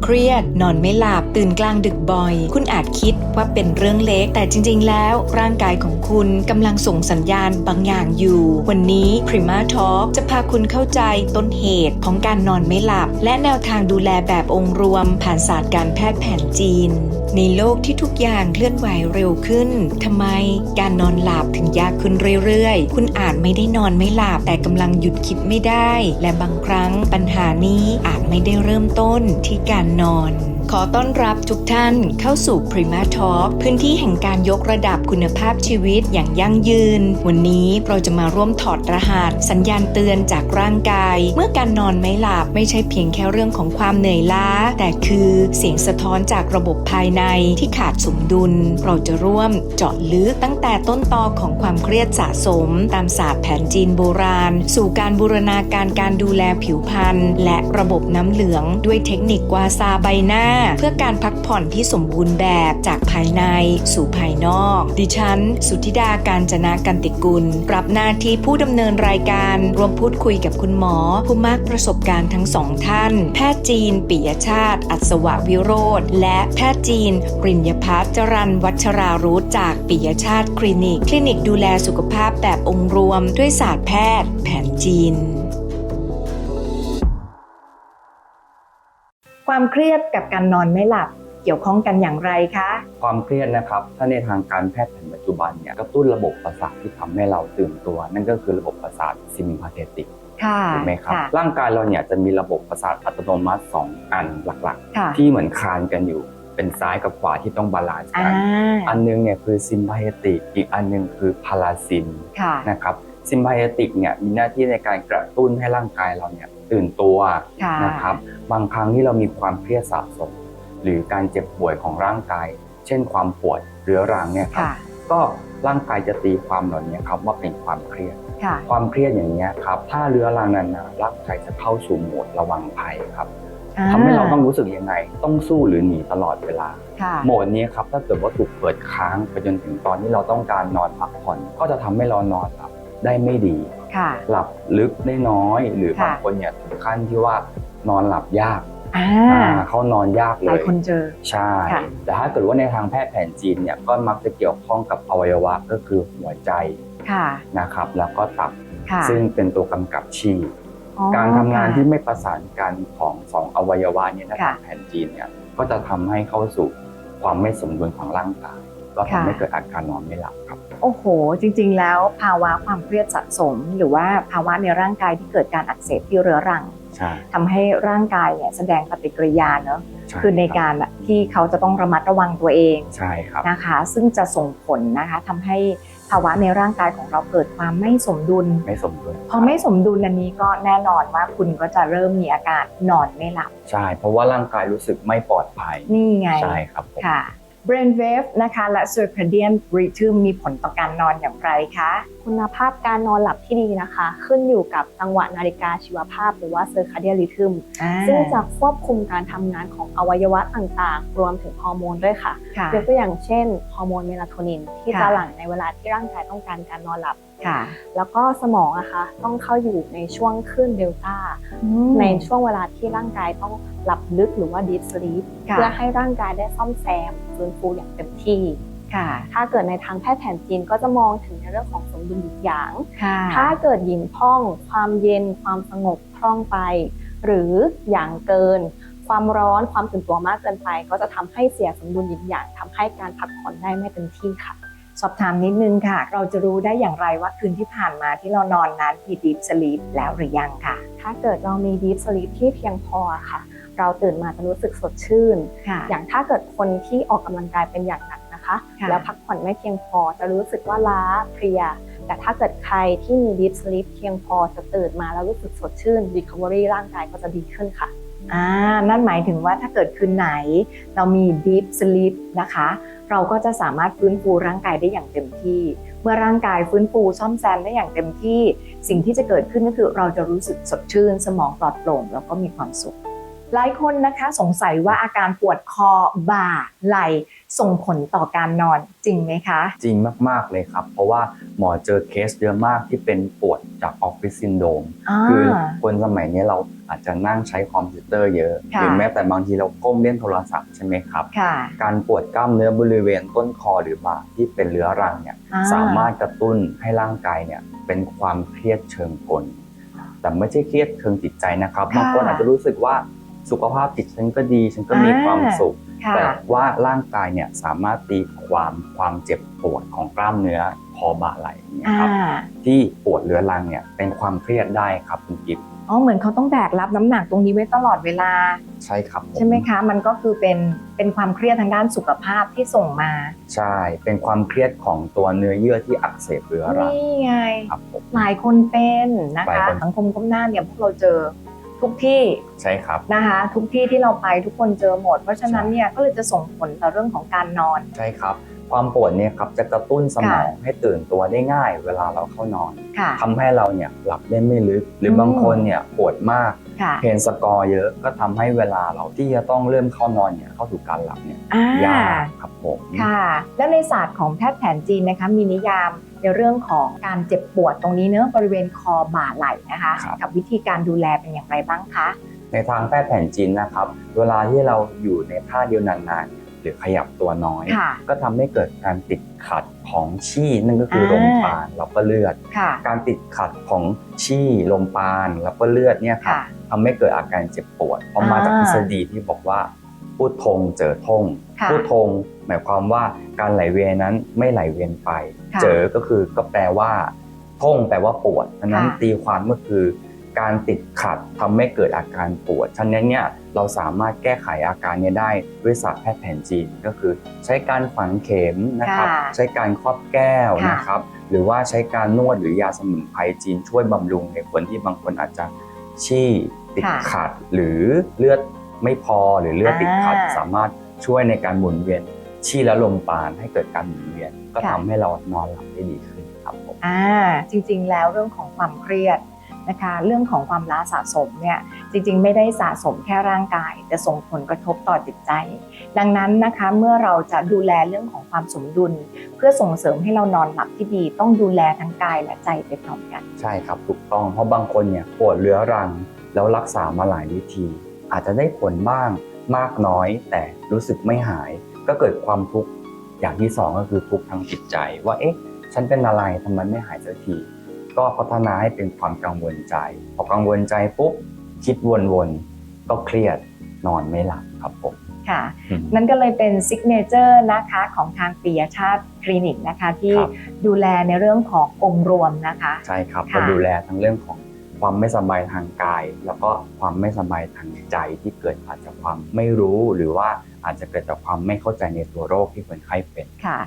เครียดนอนไม่หลับตื่นกลางดึกบ่อยคุณอาจคิดว่าเป็นเรื่องเล็กแต่จริงๆแล้วร่างกายของคุณกำลังส่งสัญญาณบางอย่างอยู่วันนี้ Prima Talk จะพาคุณเข้าใจต้นเหตุของการนอนไม่หลับและแนวทางดูแลแบบองค์รวมผ่านศาสตร์การแพทย์แผนจีนในโลกที่ทุกอย่างเคลื่อนไหวเร็วขึ้นทำไมการนอนหลับถึงยากขึ้นเรื่อยๆคุณอาจไม่ได้นอนไม่หลับแต่กำลังหยุดคิดไม่ได้และบางครั้งปัญหานี้อาจไม่ได้เริ่มต้นที่การนอนขอต้อนรับทุกท่านเข้าสู่ Prima Talk พื้นที่แห่งการยกระดับคุณภาพชีวิตอย่างยั่งยืนวันนี้เราจะมาร่วมถอดรหัสสัญญาณเตือนจากร่างกายเมื่อการนอนไม่หลับไม่ใช่เพียงแค่เรื่องของความเหนื่อยล้าแต่คือเสียงสะท้อนจากระบบภายในที่ขาดสมดุลเราจะร่วมเจาะลึกตั้งแต่ต้นตอของความเครียดสะสมตามศาสตร์แผนจีนโบราณสู่การบูรณาการการดูแลผิวพรรณและระบบน้ำเหลืองด้วยเทคนิคกวาซาใบหน้าเพื่อการพักผ่อนที่สมบูรณ์แบบจากภายในสู่ภายนอกดิฉันสุทธิดาการจนะกันติกุลรับหน้าที่ผู้ดำเนินรายการร่วมพูดคุยกับคุณหมอผู้มากประสบการณ์ทั้งสองท่านแพทย์จีนปิยชาติอัศววิโรจน์และแพทย์จีนริญญพัฒน์จรัญวัชรารุธจากปิยชาติคลินิกดูแลสุขภาพแบบองค์รวมด้วยศาสตร์แพทย์แผนจีนความเครียดกับการนอนไม่หลับเกี่ยวข้องกันอย่างไรคะความเครียดนะครับถ้าในทางการแพทย์แผนปัจจุบันเนี่ยกระตุ้นระบบประสาทที่ทำให้เราตื่นตัวนั่นก็คือระบบประสาทซิมพาเทติกถูกไหมครับร่างกายเราเนี่ยจะมีระบบประสาทอัตโนมัติ2อันหลักๆที่เหมือนคานกันอยู่เป็นซ้ายกับขวาที่ต้องบาลานซ์กันอันนึงเนี่ยคือซิมพาเทติกอีกอันนึงคือพาราซิมนะครับซิมพาเทติกเนี่ยมีหน้าที่ในการกระตุ้นให้ร่างกายเราเนี่ยตื่นตัวนะครับบางครั้งที่เรามีความเครียดสะสมหรือการเจ็บป่วยของร่างกายเช่นความปวดเรื้อรังเนี่ยครับก็ร่างกายจะตีความเหล่านี้ครับว่าเป็นความเครียดความเครียดอย่างนี้ครับถ้าเรื้อรังนานๆร่างกายจะเข้าสู่โหมดระวังภัยครับทำให้เราต้องรู้สึกยังไงต้องสู้หรือหนีตลอดเวลาโหมดนี้ครับถ้าเกิดว่าถูกเปิดค้างไปจนถึงตอนที่เราต้องการนอนพักผ่อนก็จะทำให้เรานอนหลับได้ไม่ดีหลับลึกได้น้อยหรือบางคนเนี่ยถึงขั้นที่ว่านอนหลับยากเขานอนยากเลยหลายคนเจอใช่แต่ถ้าเกิดว่าในทางแพทย์แผนจีนเนี่ยก็มักจะเกี่ยวข้องกับอวัยวะก็คือหัวใจนะครับแล้วก็ตับซึ่งเป็นตัวกำกับชีพการทำงานที่ไม่ประสานกันของ2อวัยวะเนี่ยในทางแผนจีนเนี่ยก็จะทำให้เข้าสู่ความไม่สมดุลของร่างกายก็ทำให้เกิดอาการนอนไม่หลับครับโอ้โหจริงๆแล้วภาวะความเครียดสะสมหรือว่าภาวะในร่างกายที่เกิดการอักเสบที่เรื้อรังทำให้ร่างกายเนี่ยแสดงปฏิกิริยาเนอะคือในการที่เขาจะต้องระมัดระวังตัวเองใช่ครับนะคะซึ่งจะส่งผลนะคะทำให้ภาวะในร่างกายของเราเกิดความไม่สมดุลพอไม่สมดุลอันนี้ก็แน่นอนว่าคุณก็จะเริ่มมีอาการนอนไม่หลับใช่เพราะว่าร่างกายรู้สึกไม่ปลอดภัยนี่ไงใช่ครับค่ะBrain Wave นะคะและ Circadian Rhythm มีผลต่อการนอนอย่างไรคะคุณภาพการนอนหลับที่ดีนะคะขึ้นอยู่กับจังหวะนาฬิกาชีวภาพหรือว่า Circadian Rhythm ซึ่งจะควบคุมการทำงานของอวัยวะต่างๆรวมถึงฮอร์โมนด้วยค่ะยกตัวอย่างเช่นฮอร์โมนเมลาโทนินที่จะหลั่งในเวลาที่ร่างกายต้องการการนอนหลับแล้วก็สมองนะคะต้องเข้าอยู่ในช่วงคลื่นเดลต้าในช่วงเวลาที่ร่างกายต้องหลับลึกหรือว่า Deep Sleep เพื่อให้ร่างกายได้ซ่อมแซมฟื้นฟูอย่างเต็มที่ถ้าเกิดในทางแพทย์แผนจีนก็จะมองถึงในเรื่องของสมดุลหยินหยางถ้าเกิดหยินพร่องความเย็นความสงบพร่องไปหรือหยางเกินความร้อนความตื่นตัวมากเกินไปก็จะทำให้เสียสมดุลหยินหยางทำให้การพักผ่อนได้ไม่เต็มที่ค่ะสอบถามนิดนึงค่ะเราจะรู้ได้อย่างไรว่าคืนที่ผ่านมาที่เรานอนนั้นมี Deep Sleep แล้วหรือยังค่ะถ้าเกิดเรามี Deep Sleep ที่เพียงพอค่ะเราตื่นมาจะรู้สึกสดชื่นอย่างถ้าเกิดคนที่ออกกำลังกายเป็นอย่างหนักนะคะแล้วพักผ่อนไม่เพียงพอจะรู้สึกว่าล้าเพลียแต่ถ้าเกิดใครที่มี Deep Sleep เพียงพอจะตื่นมาแล้วรู้สึกสดชื่น Recovery ร่างกายก็จะดีขึ้นค่ะนั่นหมายถึงว่าถ้าเกิดคืนไหนเรามี Deep Sleep นะคะเราก็จะสามารถฟื้นฟูร่างกายได้อย่างเต็มที่เมื่อร่างกายฟื้นฟูซ่อมแซมได้อย่างเต็มที่สิ่งที่จะเกิดขึ้นก็คือเราจะรู้สึกสดชื่นสมองปลอดโปร่งแล้วก็มีความสุข หลายคนนะคะสงสัยว่าอาการปวดคอบ่าไหล่ส่งผลต่อการนอนจริงไหมคะ จริงมากๆเลยครับเพราะว่าหมอเจอเคสเยอะมากที่เป็นปวดจากออฟฟิศซินโดรมคือคนสมัยนี้เราอาจจะนั่งใช้คอมพิวเตอร์เยอะหรือแม้แต่บางทีเราก้มเล่นโทรศัพท์ใช่ไหมครับการปวดกล้ามเนื้อบริเวณต้นคอหรือบ่าที่เป็นเรื้อรังเนี่ยสามารถกระตุ้นให้ร่างกายเนี่ยเป็นความเครียดเชิงกลแต่ไม่ใช่เครียดเชิงจิตใจนะครับบางคนอาจจะรู้สึกว่าสุขภาพจิตฉันก็ดีฉันก็มีความสุขแต่ว่าร่างกายเนี่ยสามารถตีความเจ็บปวดของกล้ามเนื้อคอบ่าไหล่เนี่ยครับที่ปวดเรื้อรังเนี่ยเป็นความเครียดได้ครับคุณกิฟต์เหมือนเขาต้องแบกรับน้ำหนักตรงนี้ไว้ตลอดเวลาใช่ครับใช่ไหมคะมันก็คือเป็นความเครียดทางด้านสุขภาพที่ส่งมาใช่เป็นความเครียดของตัวเนื้อเยื่อที่อักเสบเรื้อรังนี่ไงครับผมหลายคนเป็นนะคะสังคมก้มหน้าเนี่ยพวกเราเจอทุกที่ใช่ครับนะคะทุกที่ที่เราไปทุกคนเจอหมดเพราะฉะนั้นเนี่ยก็เลยจะส่งผลต่อเรื่องของการนอนใช่ครับความปวดเนี่ยครับจะกระตุ้นสมองให้ตื่นตัวได้ง่ายเวลาเราเข้านอนทำให้เราเนี่ยหลับได้ไม่ลึกหรือบางคนเนี่ยปวดมากเพนสกอร์เยอะก็ทำให้เวลาเราที่จะต้องเริ่มเข้านอนเนี่ยเข้าสู่การหลับเนี่ยยากครับผมค่ะแล้วในศาสตร์ของแพทย์แผนจีนนะคะมีนิยามในเรื่องของการเจ็บปวดตรงนี้เนื้อบริเวณคอบ่าไหล่นะคะกับวิธีการดูแลเป็นอย่างไรบ้างคะในทางแพทย์แผนจีนนะครับเวลาที่เราอยู่ในท่าเดียวนานๆหรือขยับตัวน้อยก็ทำให้เกิดการติดขัดของชี่นั่นก็คือลมปราณแล้วก็เลือดการติดขัดของชี่ลมปราณแล้วก็เลือดเนี่ยครับทำให้เกิดอาการเจ็บปวดเพราะมาจากทฤษฎีที่บอกว่าพูดทงเจอทงพูดทงหมายความว่าการไหลเวียนนั้นไม่ไหลเวียนไปเจอก็แปลว่าทงแปลว่าปวดฉะนั้นตีความก็คือการติดขัดทำให้เกิดอาการปวดฉะนั้นเนี่ยเราสามารถแก้ไขอาการนี้ได้ด้วยศาสตร์แพทย์แผนจีนก็คือใช้การฝังเข็มนะครับใช้การครอบแก้วนะครับหรือว่าใช้การนวดหรือยาสมุนไพรจีนช่วยบำรุงในคนที่บางคนอาจจะชี่ติดขัดหรือเลือดไม่พอหรือเลือดติดขัดสามารถช่วยในการหมุนเวียนชี่และลมปราณให้เกิดการหมุนเวียนก็ทำให้เรานอนหลับได้ดีขึ้นครับผมจริงๆแล้วเรื่องของความเครียดนะคะเรื่องของความล้าสะสมเนี่ยจริงๆไม่ได้สะสมแค่ร่างกายแต่ส่งผลกระทบต่อจิตใจดังนั้นนะคะเมื่อเราจะดูแลเรื่องของความสมดุลเพื่อส่งเสริมให้เรานอนหลับที่ดีต้องดูแลทั้งกายและใจไปพร้อมกันใช่ครับถูกต้องเพราะบางคนเนี่ยปวดเรื้อรังแล้วรักษามาหลายวิธีอาจจะได้ผลบ้างมากน้อยแต่รู้สึกไม่หายก็เกิดความทุกข์อย่างที่สองก็คือทุกข์ทางจิตใจว่าเอ๊ะฉันเป็นอะไรทำไมไม่หายสักทีก็พัฒนาให้เป็นความกังวลใจพอกังวลใจปุ๊บคิดวนๆก็เครียดนอนไม่หลับครับผมค่ะนั่นก็เลยเป็นซิกเนเจอร์นะคะของทางปิยชาติคลินิกนะคะที่ดูแลในเรื่องขององค์รวมนะคะใช่ครับก็ดูแลทั้งเรื่องของความไม่สบายทางกายแล้วก็ความไม่สบายทางใจที่เกิดอาจจากความไม่รู้หรือว่าอาจจะเกิดจากความไม่เข้าใจในตัวโรคที่คนไข้เป็น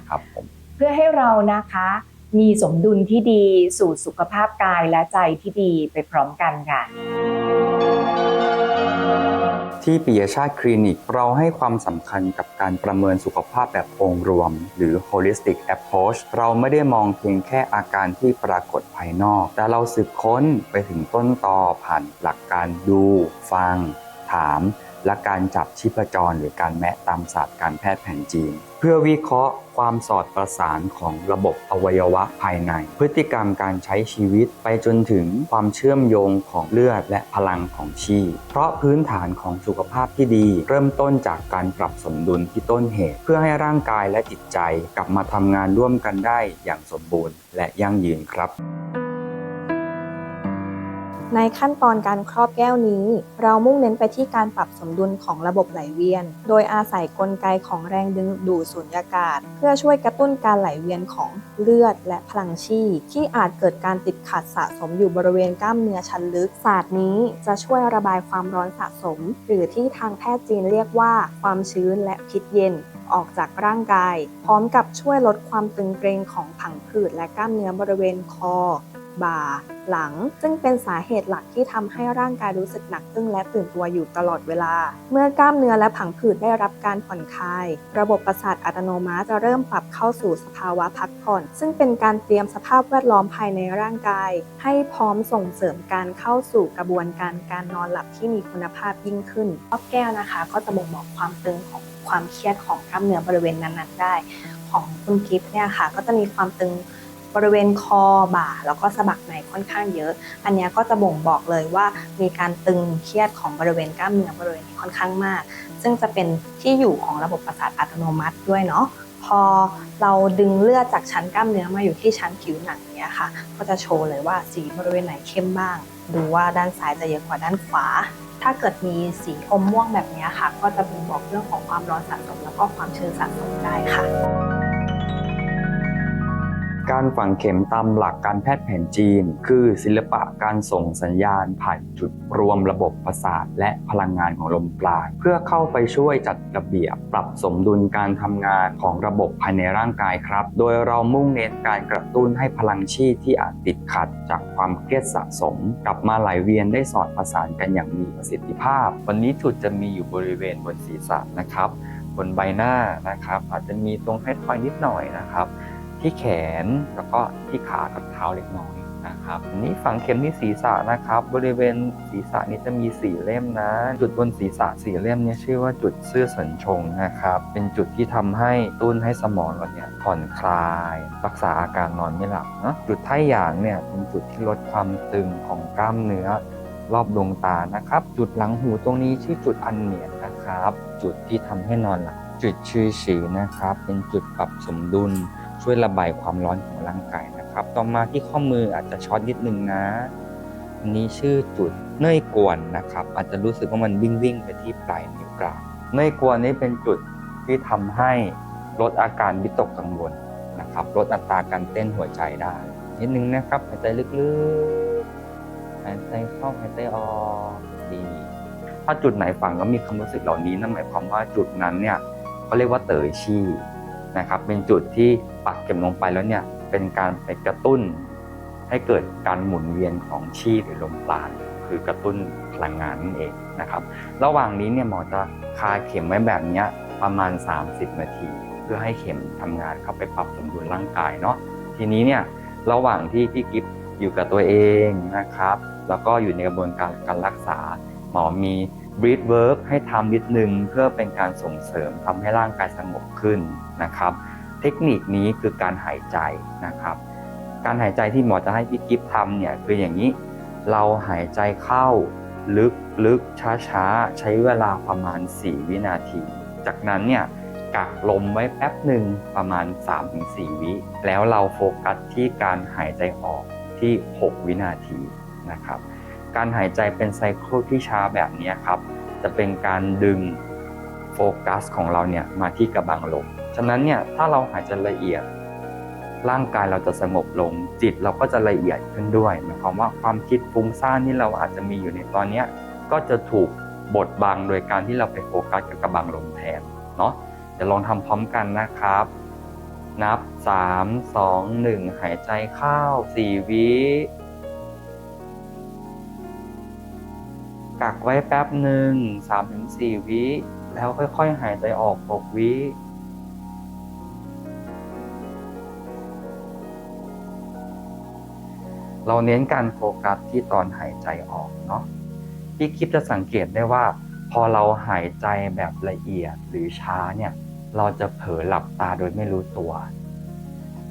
ครับผมเพื่อให้เรานะคะมีสมดุลที่ดีสู่สุขภาพกายและใจที่ดีไปพร้อมกันค่ะที่ปิยชาติคลินิกเราให้ความสำคัญกับการประเมินสุขภาพแบบองค์รวมหรือ holistic approach เราไม่ได้มองเพียงแค่อาการที่ปรากฏภายนอกแต่เราสืบค้นไปถึงต้นตอผ่านหลักการดูฟังถามและการจับชีพจรหรือการแมะตามศาสตร์การแพทย์แผนจีนเพื่อวิเคราะห์ความสอดประสานของระบบอวัยวะภายในพฤติกรรมการใช้ชีวิตไปจนถึงความเชื่อมโยงของเลือดและพลังของชีเพราะพื้นฐานของสุขภาพที่ดีเริ่มต้นจากการปรับสมดุลที่ต้นเหตุเพื่อให้ร่างกายและจิตใจกลับมาทำงานร่วมกันได้อย่างสมบูรณ์และยั่งยืนครับในขั้นตอนการครอบแก้วนี้เรามุ่งเน้นไปที่การปรับสมดุลของระบบไหลเวียนโดยอาศัยกลไกของแรงดึงดูดสูญญากาศเพื่อช่วยกระตุ้นการไหลเวียนของเลือดและพลังชีที่อาจเกิดการติดขัดสะสมอยู่บริเวณกล้ามเนื้อชั้นลึกศาสตร์นี้จะช่วยระบายความร้อนสะสมหรือที่ทางแพทย์จีนเรียกว่าความชื้นและพิษเย็นออกจากร่างกายพร้อมกับช่วยลดความตึงเกร็งของผังผืดและกล้ามเนื้อบริเวณคอบ่า หลังซึ่งเป็นสาเหตุหลักที่ทำให้ร่างกายรู้สึกหนักอึ้งและตื่นตัวอยู่ตลอดเวลาเมื่อกล้ามเนื้อและผังผืดได้รับการผ่อนคลายระบบประสาทอัตโนมัติจะเริ่มปรับเข้าสู่สภาวะพักผ่อนซึ่งเป็นการเตรียมสภาพแวดล้อมภายในร่างกายให้พร้อมส่งเสริมการเข้าสู่กระบวนการนอนหลับที่มีคุณภาพยิ่งขึ้นรอบแก้วนะคะก็จะบ่งบอกความตึงของความเครียดของกล้ามเนื้อบริเวณนั้นๆได้ของคุณกิฟต์เนี่ยค่ะก็จะมีความตึงบริเวณคอบ่าแล้วก็สะบักไหล่ค่อนข้างเยอะอันนี้ก็จะบ่งบอกเลยว่ามีการตึงเครียดของบริเวณกล้ามเนื้อบริเวณนี้ค่อนข้างมากซึ่งจะเป็นที่อยู่ของระบบประสาทอัตโนมัติด้วยเนาะพอเราดึงเลือดจากชั้นกล้ามเนื้อมาอยู่ที่ชั้นผิวหนังเนี่ยค่ะก็จะโชว์เลยว่าสีบริเวณไหนเข้มบ้างดูว่าด้านซ้ายจะเยอะกว่าด้านขวาถ้าเกิดมีสีอมม่วงแบบนี้ค่ะก็จะบ่งบอกเรื่องของความร้อนสะสมแล้วก็ความชื้นสะสมได้ค่ะการฝังเข็มตามหลักการแพทย์แผนจีนคือศิลปะการส่งสัญญาณผ่านจุดรวมระบบประสาทและพลังงานของลมปราณเพื่อเข้าไปช่วยจัดระเบียบปรับสมดุลการทำงานของระบบภายในร่างกายครับโดยเรามุ่งเน้นการกระตุ้นให้พลังชีพที่อาจติดขัดจากความเครียดสะสมกลับมาไหลเวียนได้สอดประสานกันอย่างมีประสิทธิภาพวันนี้จุดจะมีอยู่บริเวณบนศีรษะนะครับบนใบหน้านะครับอาจจะมีตรงท้ายทอยนิดหน่อยนะครับที่แขนแล้วก็ที่ขากับเท้าเล็กน้อยนะครับอันนี้ฝังเข็มที่ศีรษะนะครับบริเวณศีรษะนี้จะมี4เล่มนะจุดบนศีรษะ4เล่มนี้ชื่อว่าจุดซื่อเสินชงนะครับเป็นจุดที่ทำให้ตุ้นให้สมองเราเนี่ยผ่อนคลายรักษาอาการนอนไม่หลับเนาะจุดท้ายหยางเนี่ยเป็นจุดที่ลดความตึงของกล้ามเนื้อรอบดวงตานะครับจุดหลังหูตรงนี้ชื่อจุดอันเนียนนะครับจุดที่ทำให้นอนหลับจุดชื่อฉีนะครับเป็นจุดปรับสมดุลช่วยระบายความร้อนของร่างกายนะครับต่อมาที่ข้อมืออาจจะช็อตนิดนึงนะอันนี้ชื่อจุดเน่ยกวนนะครับอาจจะรู้สึกว่ามันวิ่งไปที่ปลายนิ้วกลางเน่ยกวนนี้เป็นจุดที่ทำให้ลดอาการวิตกกังวลนะครับลดอัตราการเต้นหัวใจได้นิดนึงนะครับหายใจลึกๆหายใจเข้าหายใจออกดีถ้าจุดไหนฝังแล้วมีความรู้สึกเหล่านี้นั่นหมายความว่าจุดนั้นเนี่ยเขาเรียกว่าเต๋อชี่นะครับเป็นจุดที่ปักเข็มลงไปแล้วเนี่ยเป็นการไปกระตุ้นให้เกิดการหมุนเวียนของชีหรือลมปราณคือกระตุ้นพลังงานนั่นเองนะครับระหว่างนี้เนี่ยหมอจะคาเข็มไว้แบบนี้ประมาณ30นาทีเพื่อให้เข็มทำงานเข้าไปปรับสมดุลร่างกายเนาะทีนี้เนี่ยระหว่างที่พี่กิฟต์อยู่กับตัวเองนะครับแล้วก็อยู่ในกระบวนการรักษาหมอมีbreath work ให้ทำนิดนึงเพื่อเป็นการส่งเสริมทำให้ร่างกายสงบขึ้นนะครับเทคนิคนี้คือการหายใจนะครับการหายใจที่หมอจะให้พี่กิฟต์ทำเนี่ยคืออย่างนี้เราหายใจเข้าลึกช้าใช้เวลาประมาณ4วินาทีจากนั้นเนี่ยกักลมไว้แป๊บหนึ่งประมาณ 3-4 วิแล้วเราโฟกัสที่การหายใจออกที่6วินาทีนะครับการหายใจเป็นไซเคิลที่ช้าแบบนี้ครับจะเป็นการดึงโฟกัสของเราเนี่ยมาที่กระบังลมฉะนั้นเนี่ยถ้าเราหายใจละเอียดร่างกายเราจะสงบลงจิตเราก็จะละเอียดขึ้นด้วยหมายความว่าความคิดฟุ้งซ่านที่เราอาจจะมีอยู่ในตอนนี้ก็จะถูกบดบังโดยการที่เราไปโฟกัสกับกระบังลมแทนเนาะเดี๋ยวลองทำพร้อมกันนะครับนับ3 2 1หายใจเข้า4วิกักไว้แป๊บหนึ่ง 3-4 วิแล้วค่อยๆหายใจออก6วิเราเน้นการโฟกัสที่ตอนหายใจออกเนาะพี่กิฟต์จะสังเกตได้ว่าพอเราหายใจแบบละเอียดหรือช้าเนี่ยเราจะเผลอหลับตาโดยไม่รู้ตัว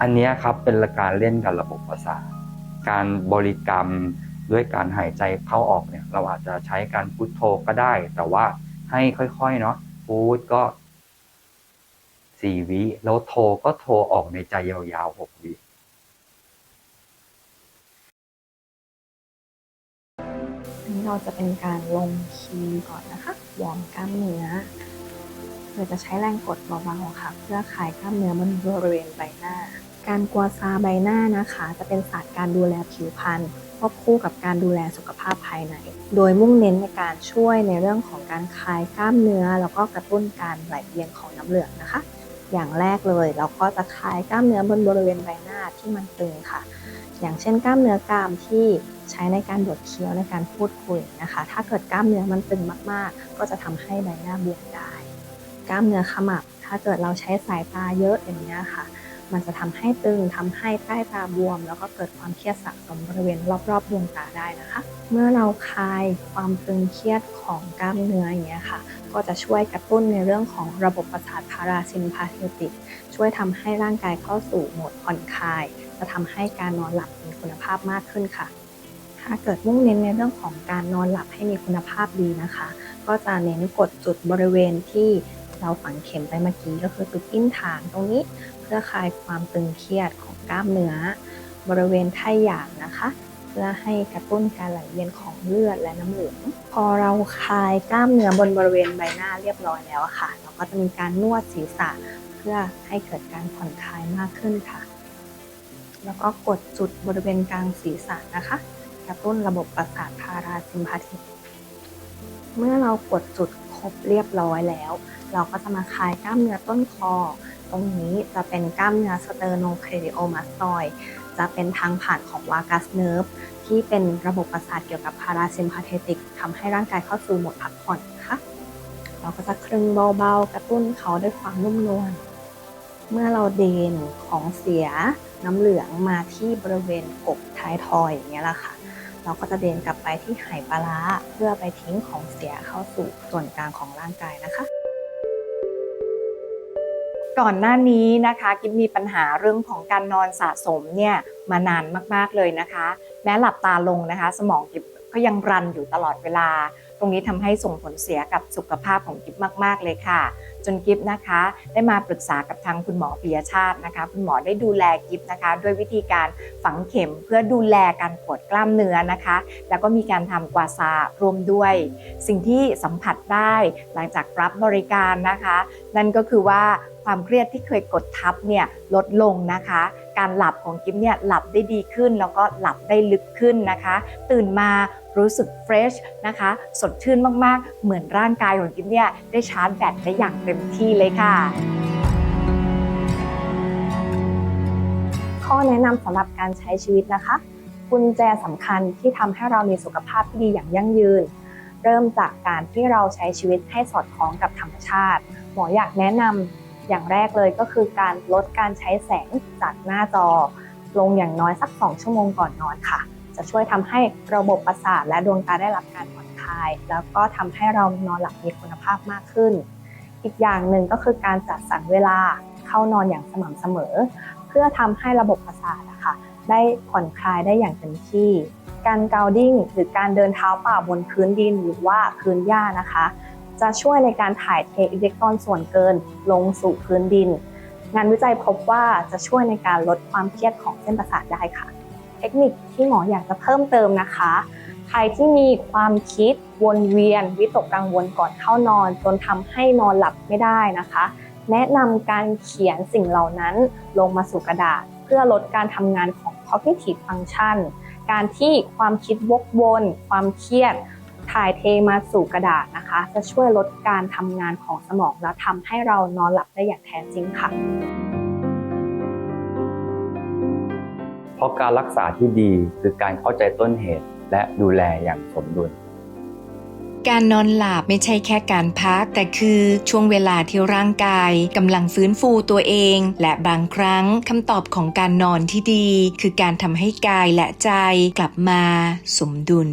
อันนี้ครับเป็นการเล่นกับระบบประสาทการบริกรรมด้วยการหายใจเข้าออกเนี่ยเราอาจจะใช้การพุทโธก็ได้แต่ว่าให้ค่อยๆเนาะพุทก็4วิแล้วโธก็โธออกในใจยาวๆ6วิเราจะเป็นการลงคีย์ก่อนนะคะวอร์มกล้ามเนื้อเราจะใช้แรงกดเบาๆค่ะเพื่อคลายกล้ามเนื้อบริเวณใบหน้าการกัวซาใบหน้านะคะจะเป็นศาสตร์การดูแลผิวพรรณควบคู่กับการดูแลสุขภาพภายในโดยมุ่งเน้นในการช่วยในเรื่องของการคลายกล้ามเนื้อแล้วก็กระตุ้นการไหลเวียนของน้ำเหลืองนะคะ อย่างแรกเลยเราก็จะคลายกล้ามเนื้อบริเวณใบหน้าที่มันตึงค่ะอย่างเช่นกล้ามเนื้อกรามที่ใช้ในการบดเคี้ยวในการพูดคุยนะคะถ้าเกิดกล้ามเนื้อมันตึงมากๆก็จะทำให้ใบหน้าบวมได้กล้ามเนื้อขมับถ้าเกิดเราใช้สายตาเยอะอย่างนี้ค่ะมันจะทำให้ตึงทำให้ใต้ตาบวมแล้วก็เกิดความเครียดสะสมบริเวณรอบๆดวงตาได้นะคะเมื่อเราคลายความตึงเครียดของกล้ามเนื้ออย่างเงี้ยค่ะก็จะช่วยกระตุ้นในเรื่องของระบบประสาทพาราซิมพาเทติกช่วยทำให้ร่างกายเข้าสู่โหมดผ่อนคลายจะทำให้การนอนหลับมีคุณภาพมากขึ้นค่ะถ้าเกิดมุ่งเน้นในเรื่องของการนอนหลับให้มีคุณภาพดีนะคะก็จะเน้นกดจุดบริเวณที่เราฝังเข็มไปเมื่อกี้ก็คือจุดอิ้นฐานตรงนี้เพื่อคลายความตึงเครียดของกล้ามเนื้อบริเวณไทหยางนะคะเพื่อให้กระตุ้นการไหลเวียนของเลือดและน้ำเหลืองพอเราคลายกล้ามเนื้อบนบริเวณใบหน้าเรียบร้อยแล้วค่ะเราก็จะมีการนวดศีรษะเพื่อให้เกิดการผ่อนคลายมากขึ้นค่ะแล้วก็กดจุดบริเวณกลางศีรษะนะคะกระตุ้นระบบประสาทพาราซิมพาทิกเมื่อเรากดจุดครบเรียบร้อยแล้วเราก็จะมาคลายกล้ามเนื้อต้นคอตรงนี้จะเป็นกล้ามเนื้อสเตอร์โนเครดิโอมัสตอยด์จะเป็นทางผ่านของวากัสเนิร์ฟที่เป็นระบบประสาทเกี่ยวกับพาราซิมพาเทติกทำให้ร่างกายเข้าสู่โหมดพักผ่อนนะคะเราก็จะคลึงเบาๆกระตุ้นเขาด้วยความนุ่มนวลเมื่อเราเดนของเสียน้ำเหลืองมาที่บริเวณอกท้ายทอยอย่างเงี้ยแหละค่ะเราก็จะเดนกลับไปที่ไหปลาร้าเพื่อไปทิ้งของเสียเข้าสู่ส่วนกลางของร่างกายนะคะก่อนหน้านี้นะคะกิ๊บมีปัญหาเรื่องของการนอนสะสมเนี่ยมานานมากๆเลยนะคะแม้หลับตาลงนะคะสมองกิ๊บก็ยังรันอยู่ตลอดเวลาตรงนี้ทำให้ส่งผลเสียกับสุขภาพของกิ๊บมากๆเลยค่ะจนกิ๊บนะคะได้มาปรึกษากับทางคุณหมอปิยชาตินะคะคุณหมอได้ดูแลกิ๊บนะคะด้วยวิธีการฝังเข็มเพื่อดูแลการปวดกล้ามเนื้อนะคะแล้วก็มีการทำกวาซารวมด้วยสิ่งที่สัมผัสได้หลังจากรับบริการนะคะนั่นก็คือว่าความเครียดที่เคยกดทับเนี่ยลดลงนะคะการหลับของกิ๊บเนี่ยหลับได้ดีขึ้นแล้วก็หลับได้ลึกขึ้นนะคะตื่นมารู้สึกเฟรชนะคะสดชื่นมากๆเหมือนร่างกายของกิ๊บเนี่ยได้ชาร์จแบตได้อย่างเต็มที่เลยค่ะข้อแนะนำสำหรับการใช้ชีวิตนะคะกุญแจสำคัญที่ทำให้เรามีสุขภาพที่ดีอย่างยั่งยืนเริ่มจากการที่เราใช้ชีวิตให้สอดคล้องกับธรรมชาติหมออยากแนะนำอย่างแรกเลยก็คือการลดการใช้แสงจากหน้าจอลงอย่างน้อยสัก2 ชั่วโมงก่อนนอนค่ะจะช่วยทำให้ระบบประสาทและดวงตาได้รับการผ่อนคลายแล้วก็ทำให้เรานอนหลับมีคุณภาพมากขึ้นอีกอย่างหนึ่งก็คือการจัดสรรเวลาเข้านอนอย่างสม่ำเสมอเพื่อทำให้ระบบประสาทได้ผ่อนคลายได้อย่างเต็มที่การเกาดิ้งหรือการเดินเท้าเปล่าบนพื้นดินหรือว่าพื้นหญ้านะคะจะช่วยในการถ่ายเทอิเล็กตรอนส่วนเกินลงสู่พื้นดินงานวิจัยพบว่าจะช่วยในการลดความเครียดของเส้นประสาทได้ค่ะเทคนิคที่หมออยากจะเพิ่มเติมนะคะใครที่มีความคิดวนเวียนวิตกกังวลก่อนเข้านอนจนทำให้นอนหลับไม่ได้นะคะแนะนำการเขียนสิ่งเหล่านั้นลงมาสู่กระดาษเพื่อลดการทำงานของ cognitive function การที่ความคิดวกวนความเครียดถ่ายเทมาสู่กระดาษนะคะจะช่วยลดการทำงานของสมองและทำให้เรานอนหลับได้อย่างแท้จริงค่ะเพราะการรักษาที่ดีคือการเข้าใจต้นเหตุและดูแลอย่างสมดุลการนอนหลับไม่ใช่แค่การพักแต่คือช่วงเวลาที่ร่างกายกำลังฟื้นฟูตัวเองและบางครั้งคำตอบของการนอนที่ดีคือการทำให้กายและใจกลับมาสมดุล